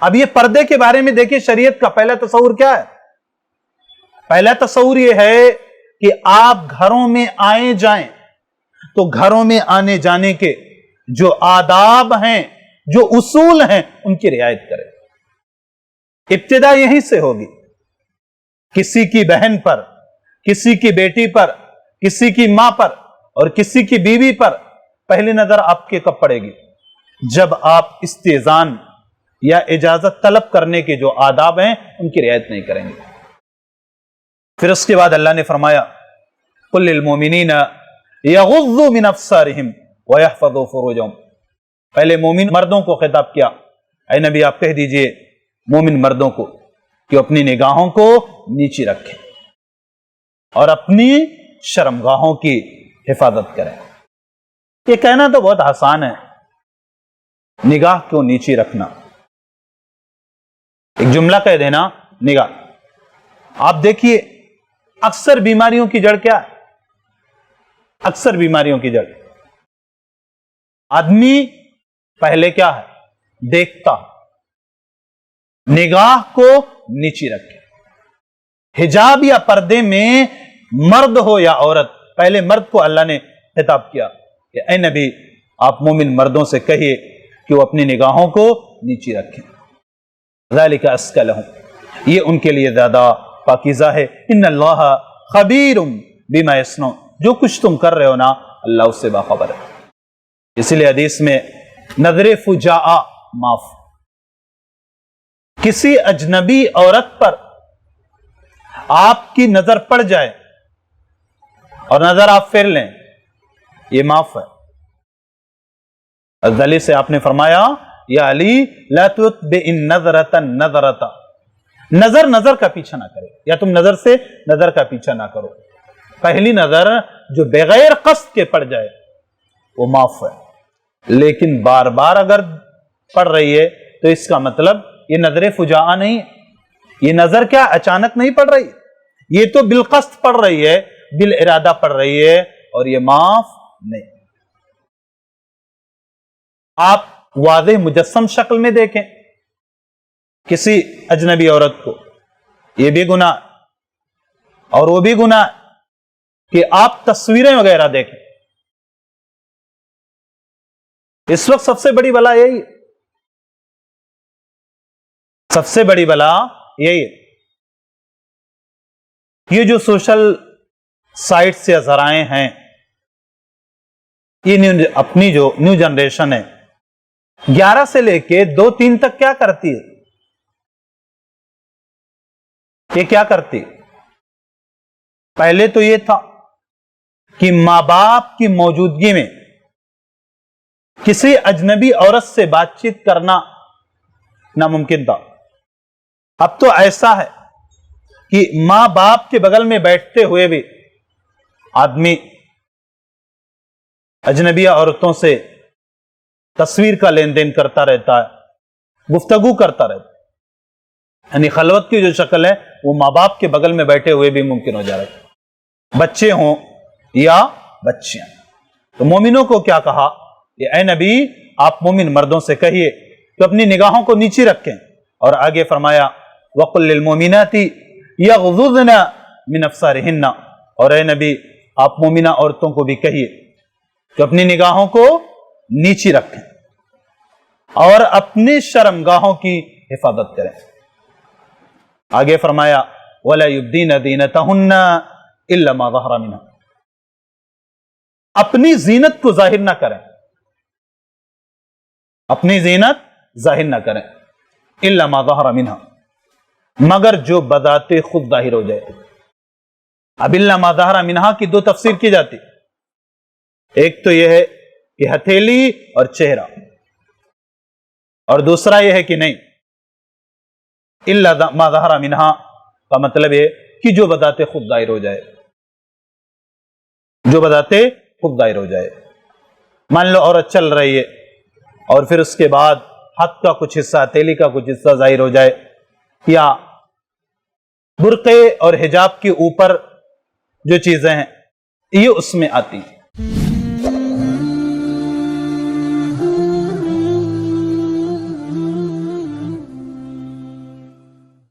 اب یہ پردے کے بارے میں دیکھیں شریعت کا پہلا تصور کیا ہے؟ پہلا تصور یہ ہے کہ آپ گھروں میں آئے جائیں تو گھروں میں آنے جانے کے جو آداب ہیں، جو اصول ہیں، ان کی رعایت کریں۔ ابتدا یہیں سے ہوگی۔ کسی کی بہن پر، کسی کی بیٹی پر، کسی کی ماں پر اور کسی کی بیوی پر پہلی نظر آپ کے کب پڑے گی؟ جب آپ استئذان یا اجازت طلب کرنے کے جو آداب ہیں ان کی رعایت نہیں کریں گے۔ پھر اس کے بعد اللہ نے فرمایا قُلْ لِلْمُؤْمِنِينَ يَغُضُّوا مِنْ أَبْصَارِهِمْ وَيَحْفَظُوا فُرُوجَهُمْ۔ پہلے مومن مردوں کو خطاب کیا، اے نبی آپ کہہ دیجئے مومن مردوں کو کہ اپنی نگاہوں کو نیچی رکھیں اور اپنی شرمگاہوں کی حفاظت کریں۔ یہ کہنا تو بہت آسان ہے، نگاہ کو نیچی رکھنا، ایک جملہ کہہ دینا نگاہ۔ آپ دیکھیے اکثر بیماریوں کی جڑ کیا ہے؟ اکثر بیماریوں کی جڑ آدمی پہلے کیا ہے؟ دیکھتا، نگاہ کو نیچی رکھے۔ حجاب یا پردے میں مرد ہو یا عورت، پہلے مرد کو اللہ نے خطاب کیا کہ اے نبی آپ مومن مردوں سے کہیے کہ وہ اپنی نگاہوں کو نیچی رکھیں۔ ذالک ازکی لہم، یہ ان کے لیے زیادہ پاکیزہ ہے۔ ان اللہ خبیر بما یصنعون، جو کچھ تم کر رہے ہو نا اللہ اس سے باخبر ہے۔ اسی لیے حدیث میں نظر فجاء معاف، کسی اجنبی عورت پر آپ کی نظر پڑ جائے اور نظر آپ پھیر لیں، یہ معاف ہے۔ علی سے آپ نے فرمایا یا علی لا تتبع النظرۃ النظرۃ، نظر نظر کا پیچھا نہ کرے، یا تم نظر سے نظر کا پیچھا نہ کرو۔ پہلی نظر جو بغیر قصد کے پڑ جائے وہ معاف ہے، لیکن بار بار اگر پڑ رہی ہے تو اس کا مطلب یہ نظر فجاء نہیں ہے۔ یہ نظر کیا اچانک نہیں پڑ رہی، یہ تو بالقصد پڑ رہی ہے، بالارادہ پڑ رہی ہے، اور یہ معاف نہیں۔ آپ واضح مجسم شکل میں دیکھیں کسی اجنبی عورت کو، یہ بھی گناہ اور وہ بھی گناہ کہ آپ تصویریں وغیرہ دیکھیں۔ اس وقت سب سے بڑی بلا یہی ہے، سب سے بڑی بلا یہی ہے۔ یہ جو سوشل سائٹس یا ذرائع ہیں، یہ اپنی جو نیو جنریشن ہے 11 سے لے کے 2-3 تک کیا کرتی ہے؟ یہ کیا کرتی ہے؟ پہلے تو یہ تھا کہ ماں باپ کی موجودگی میں کسی اجنبی عورت سے بات چیت کرنا ناممکن تھا۔ اب تو ایسا ہے کہ ماں باپ کے بغل میں بیٹھتے ہوئے بھی آدمی اجنبی عورتوں سے تصویر کا لین دین کرتا رہتا ہے، گفتگو کرتا رہتا ہے، یعنی خلوت کی جو شکل ہے وہ ماں باپ کے بغل میں بیٹھے ہوئے بھی ممکن ہو جا رہا ہے، بچے ہوں یا بچیاں۔ تو مومنوں کو کیا کہا کہ اے نبی آپ مومن مردوں سے کہیے کہ اپنی نگاہوں کو نیچی رکھیں، اور آگے فرمایا وَقُلْ لِلْمُؤْمِنَاتِ يَغْضُضْنَ مِنْ أَبْصَارِهِنَّ، اور اے نبی آپ مومنہ عورتوں کو بھی کہیے کہ اپنی نگاہوں کو نیچی رکھیں اور اپنی شرمگاہوں کی حفاظت کریں۔ آگے فرمایا وَلَا يُبْدِينَ زِينَتَهُنَّ إِلَّا مَا ظَهَرَ مِنْهَا، اپنی زینت کو ظاہر نہ کریں، اپنی زینت ظاہر نہ کریں، إِلَّا مَا ظَهَرَ مِنْهَا، مگر جو بذات خود ظاہر ہو جائے۔ اب إِلَّا مَا ظَهَرَ مِنْهَا کی دو تفسیر کی جاتی، ایک تو یہ ہے کہ ہتھیلی اور چہرہ، اور دوسرا یہ ہے کہ نہیں إِلَّا مَا ظَهَرَ مِنْهَا کا مطلب ہے کہ جو بذات خود ظاہر ہو جائے، جو بذات خود ظاہر ہو جائے۔ مان لو عورت چل رہی ہے اور پھر اس کے بعد ہاتھ کا کچھ حصہ، ہتھیلی کا کچھ حصہ ظاہر ہو جائے، یا برقعے اور حجاب کے اوپر جو چیزیں ہیں یہ اس میں آتی ہیں۔